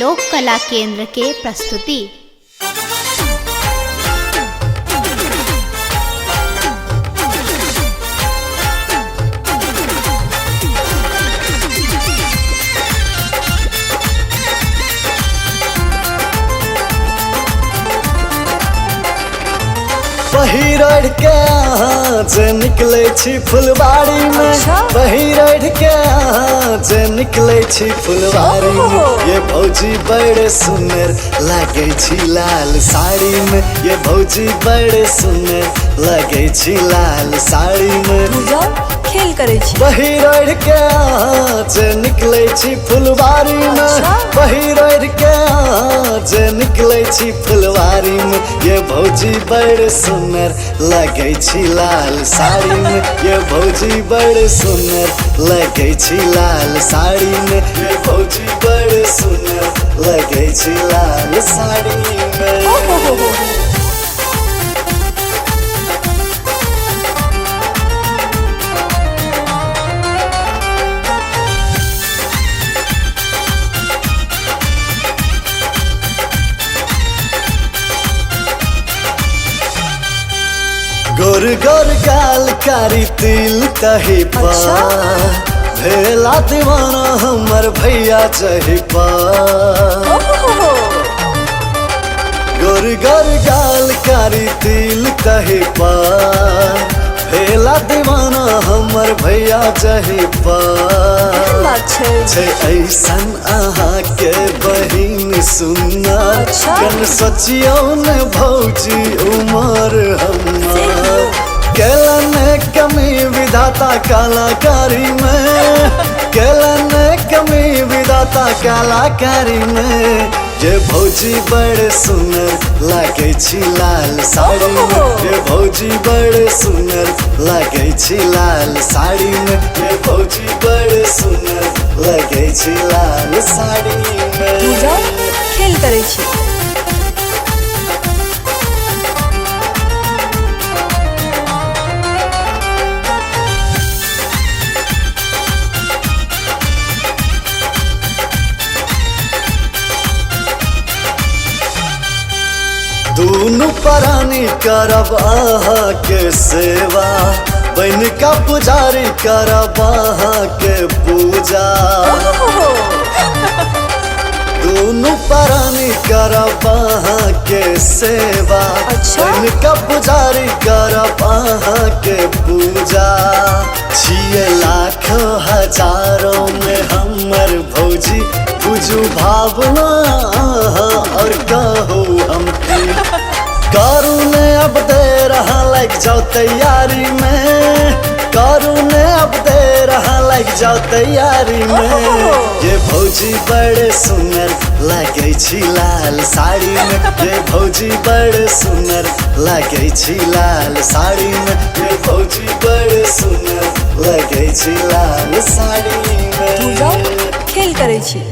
लोक कला केंद्र के प्रस्तुति। पहिरढ़ के अहाँ जे निकले छी फुलबाड़ी में, पहिरढ़ के अहाँ जे निकले छी फुलबाड़ी में। ये भौजी बड़े सुंदर लगे छी लाल साड़ी में, ये भौजी बड़े सुंदर लगे छी लाल साड़ी में। खेल करे छी पहिरढ़ के अहाँ जे निकले छी फुलबाड़ी में, पहिरढ़ के अहाँ जे निकले छी फुलबाड़ी में। ये भौजी बड़े सुंदर लगे छी लाल साड़ी में, ये भौजी बड़े सुंदर लगे छी लाल साड़ी में। ये भौजी बड़े सुंदर लगे छी लाल साड़ी में। गोर गोर गाल कारी तिल तही पा, भेला दीवाना हमर भैया चही पा। गोर गोर गाल कारी तिल तही पा, भेला दीवाना हमर भैया चही पा। ऐसन अहाँ के बहिन सुनर, कन सोचियो ने भौजी उमर हमार। केलन कमी विधाता कलाकारी में, केलन कमी विधाता कलाकारी में। ये भौजी बड़े सुंदर लगे छी लाल साड़ी में, ये भौजी बड़े सुंदर लगे छी लाल साड़ी में। ये भौजी बड़े सुंदर लगे छी लाल साड़ी में। खेल करे छी दूनु प्राणी करब अहाँ के सेवा, बन का पुजारी करब अहाँ के पूजा। दूनु प्राणी करब अहाँ के सेवा, बन का पुजारी करब अहाँ के पूजा। 6 लाख हजारों में हमर भौजी बुझू भावना और कहो हम करू ने अब दे रहा लग जाओ तैयारी में, करू ने अब दे रहा लग जाओ तैयारी में। ये भौजी बड़े सुंदर लगे छी लाल साड़ी में, ये भौजी बड़े सुंदर लगे छी लाल साड़ी में। ये भौजी बड़े सुंदर लगे छी लाल साड़ी में। खेल करे छी।